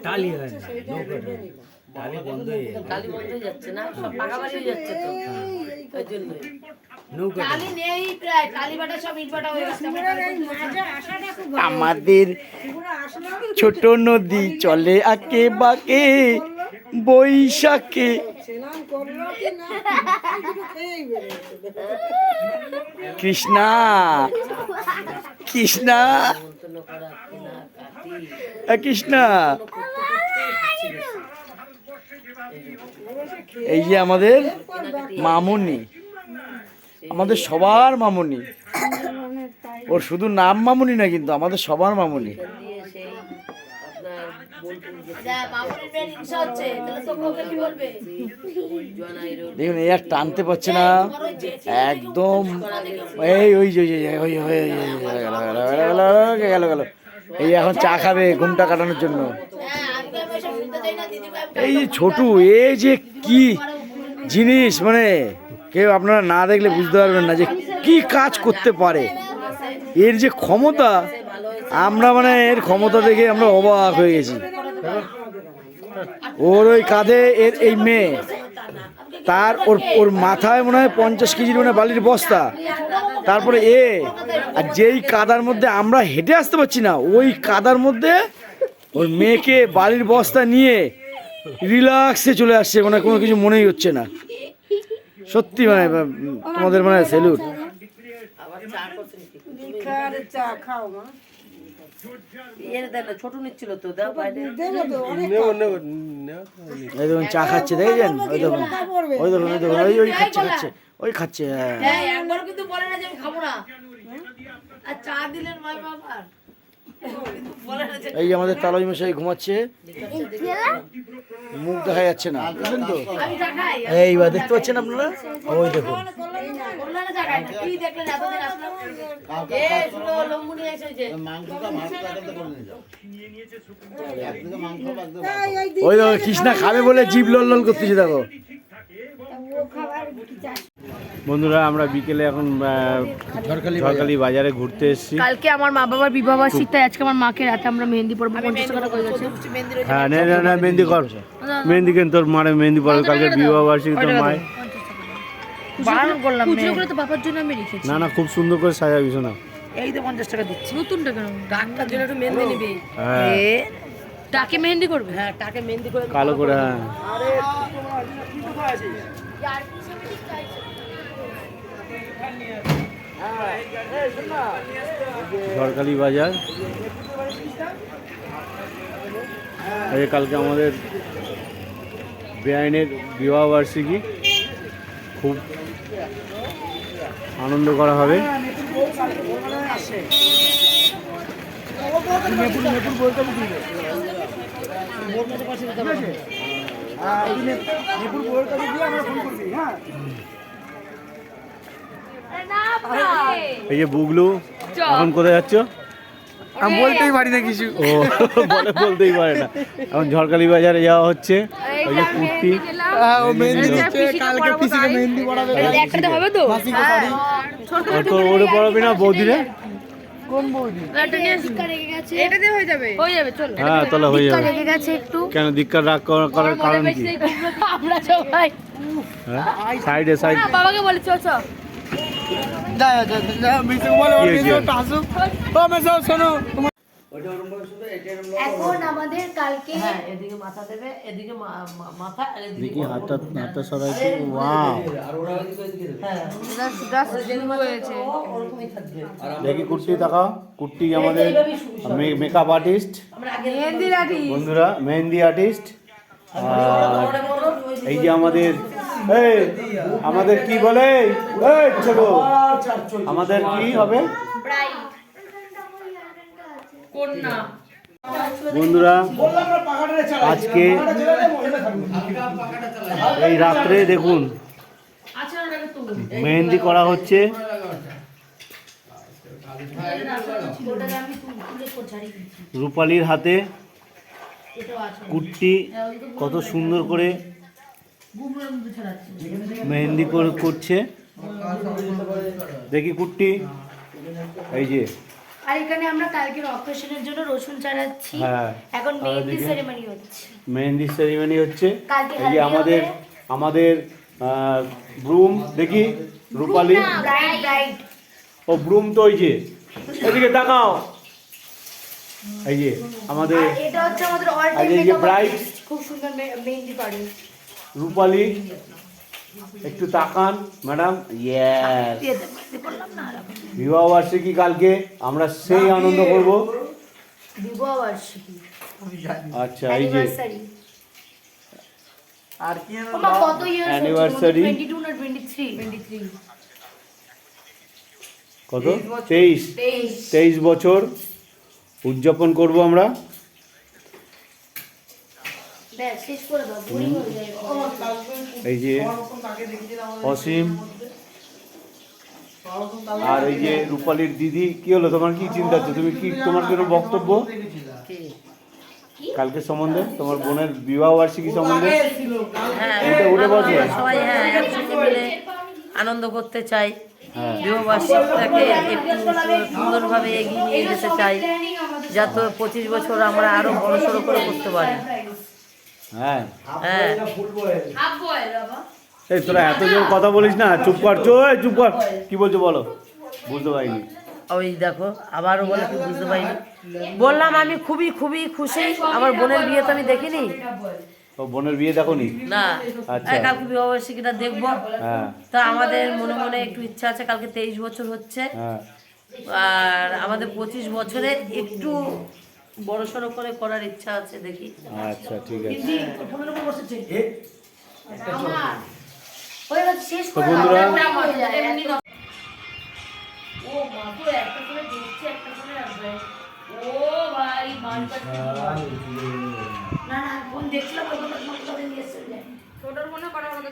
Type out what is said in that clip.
টালি হয় না, টালি বন্ধ হয়ে যাচ্ছে না, সব পাকা বাড়ি হয়ে যাচ্ছে তো, ওই জন্য আমাদের ছোট নদী চলে আঁকে বাঁকে বৈশাখে। কৃষ্ণা কৃষ্ণা কৃষ্ণা, এই যে আমাদের মামুনি, আমাদের সবার মামুনি। ওর শুধু নাম মামুনি না, কিন্তু আমাদের সবার মামুনি। দেখুন এই আর টানতে পারছে না একদম। এই ওই গেল গেল, এই এখন চা খাবে ঘুমটা কাটানোর জন্য। এই যে ছোটু, এ যে কি জিনিস, মানে কেউ আপনারা না দেখলে বুঝতে পারবেন না যে কি কাজ করতে পারে। এর যে ক্ষমতা, আমরা মানে এর ক্ষমতা দেখে আমরা অবাক হয়ে গেছি। ওর ওই কাঁধে এর এই মেয়ে, তার ওর মাথায় মনে হয় 50 কেজির মানে বালির বস্তা, তারপরে আর যেই কাদার মধ্যে আমরা হেঁটে আসতে পারছি না, ওই কাদার মধ্যে ওর মেয়েকে বালির বস্তা নিয়ে রিল্যাক্সে চলে আসছে, মানে কোনো কিছু মনেই হচ্ছে না। সত্যি মানে তোমাদের মানে স্যালুট। চা খাচ্ছে দেখেছেন, ওই দেখুন ওই দেখুন ওই দেখুন ওই ওই খাচ্ছে খাচ্ছে ওই খাচ্ছে। এই যে আমাদের তালই মশাই ঘুমাচ্ছে, মুখ দেখা যাচ্ছে না, বুঝলেন তো? এইবার দেখতে পাচ্ছেন আপনারা, ওই দেখুন। ওই দেখো কৃষ্ণা খাবে বলে জিভ লল লল করতেছে, দেখো। বন্ধুরা আমরা বিকেলে এখন ঝড়খালি বাজারে ঘুরতে এসেছি। কালকে আমার মা বাবার বিবাহ বার্ষিক, তাই আজকে আমার মাকে রাতে আমরা মেহেন্দি পরবো। 50 টাকা করে গেছে। হ্যাঁ না মেহেন্দি কর, মেহেন্দি কেন তোর মারে মেহেন্দি পরে, কালকে বিবাহ বার্ষিক তোর মায় বারণ করলাম। খুচরো করে তো বাবার জন্য আমি রেখেছি। না খুব সুন্দর করে সাজাবি শোনা। এই তো 50 টাকা দিচ্ছি। নতুন টাকা টাকার জন্য একটু মেহেন্দি নিবি। হ্যাঁ টাকে মেহেন্দি করবে। হ্যাঁ টাকে মেহেন্দি করে কালো করে। হ্যাঁ ঝড়খালি বাজার। এই কালকে আমাদের বেআইনের বিবাহ বার্ষিকী, খুব আনন্দ করা হবে। এই যে বুগলু, এখন কোথায় যাচ্ছ? আমি বলতেই পারি না কিছু। ও বলতেই পারে না। এখন ঝড়খালি বাজারে যাওয়া হচ্ছে। ওই যে কুর্তি, কালকে পিসিকে মেহেন্দি পড়াবে। একটাতে হবে তো? তো ওরে পড়াবি না বৌদিরে? কোন বৌদি? এটাতে হয়ে যাবে। হয়ে যাবে চলো। হ্যাঁ তাহলে হয়ে যাবে। লেগে গেছে একটু। কেন দীক্ষার রাগ করার কারণ কি? আমরা সবাই সাইডে বাবাকে বলে চল চল। এখন আমাদের কালকে এদিকে মাথা দেবে, এদিকে মাথা, আর এদিকে হাতটা সরাইছে। ওয়াও, দেখি কুর্তি দেখাও। কুর্তি আমাদের মেকআপ আর্টিস্ট, বন্ধুরা মেহেন্দি আর্টিস্ট। আর এই যে আমাদের কি বলে, আমাদের কি হবে বন্ধুরা, আজকে এই রাত্রে দেখুন মেহেন্দি করা হচ্ছে। রূপালীর হাতে কুর্তি কত সুন্দর করে মেহেন্দি করছে। দেখি কুর্তি এই যে আর এখানে আমরা কালকের অপারেশনের জন্য রসুন চালাচ্ছি। হ্যাঁ এখন মেহেন্দি ওদিকে সেরেমনি হচ্ছে। মেহেন্দি সেরিমনি হচ্ছে। কালকে এই যে হালদি আমাদের ব্রুম দেখি রূপালী ব্রাইড ব্রাইড ও ব্রুম তো ওই যে এদিকে তাকাও। এই যে আমাদের আর এটা হচ্ছে আমাদের অল আর টাইম এই যে ব্রাইড খুব সুন্দর মেহেন্দি পারে। রূপালী একটু তাকান ম্যাডাম। ইয়েস বিবাহ বার্ষিকী কালকে আমরা সেই আনন্দ করব। বিবাহ বার্ষিকী আচ্ছা এই যে অ্যানিভার্সারি আর কি যেন ওমা কত ইয়ার্স Anniversary। 22 না 23 কত 23 বছর উদযাপন করব আমরা। ব্যাস শেষ করে দাও বোরিং হয়ে যায়। এই যে অসীম আর এই যে রূপালীর দিদি। কি হলো তোমার, কি চিন্তা হচ্ছে, তুমি কি তোমার কোনো বক্তব্য কালকে সম্বন্ধে, তোমার বোনের বিবাহ বার্ষিকী সম্বন্ধে? উঠে উঠে বসো। সবাই একসঙ্গে মিলে আনন্দ করতে চাই, বিবাহবার্ষিকীটাকে একটু সুন্দরভাবে এগিয়ে নিয়ে যেতে চাই, যাতে 25 বছর আমরা আরো বড়সড় করে করতে পারি। হ্যাঁ হ্যাঁ এই তোরা এত জোর কথা বলিস না, চুপ কর চুপ কর। কি বলছো বলো, বুঝতে পারিনি। ওই দেখো আবারও বলে কি বুঝতে পারিনি। বললাম আমি খুবই খুবই খুশি। আমার বোনের বিয়ে তো আমি দেখিনি। ও বোনের বিয়ে দেখোনি? না, আচ্ছা। কালকে বিবাহবার্ষিকীটা দেখবো। হ্যাঁ তা আমাদের মনে মনে একটু ইচ্ছা আছে, কালকে 23 বছর হচ্ছে, হ্যাঁ আর আমাদের 25 বছরে একটু বড়সড় করে করার ইচ্ছা আছে, দেখি। আচ্ছা ঠিক আছে। ওই শেষ তো করে বন্ধুরা ও মা তো একটা করে দিচ্ছে একটা করে রাখবে। ও ভাই না না ফোন দেখছিলাম ওই কথা মনে করে নিয়ে এসে ছোটর মনে করার কথা।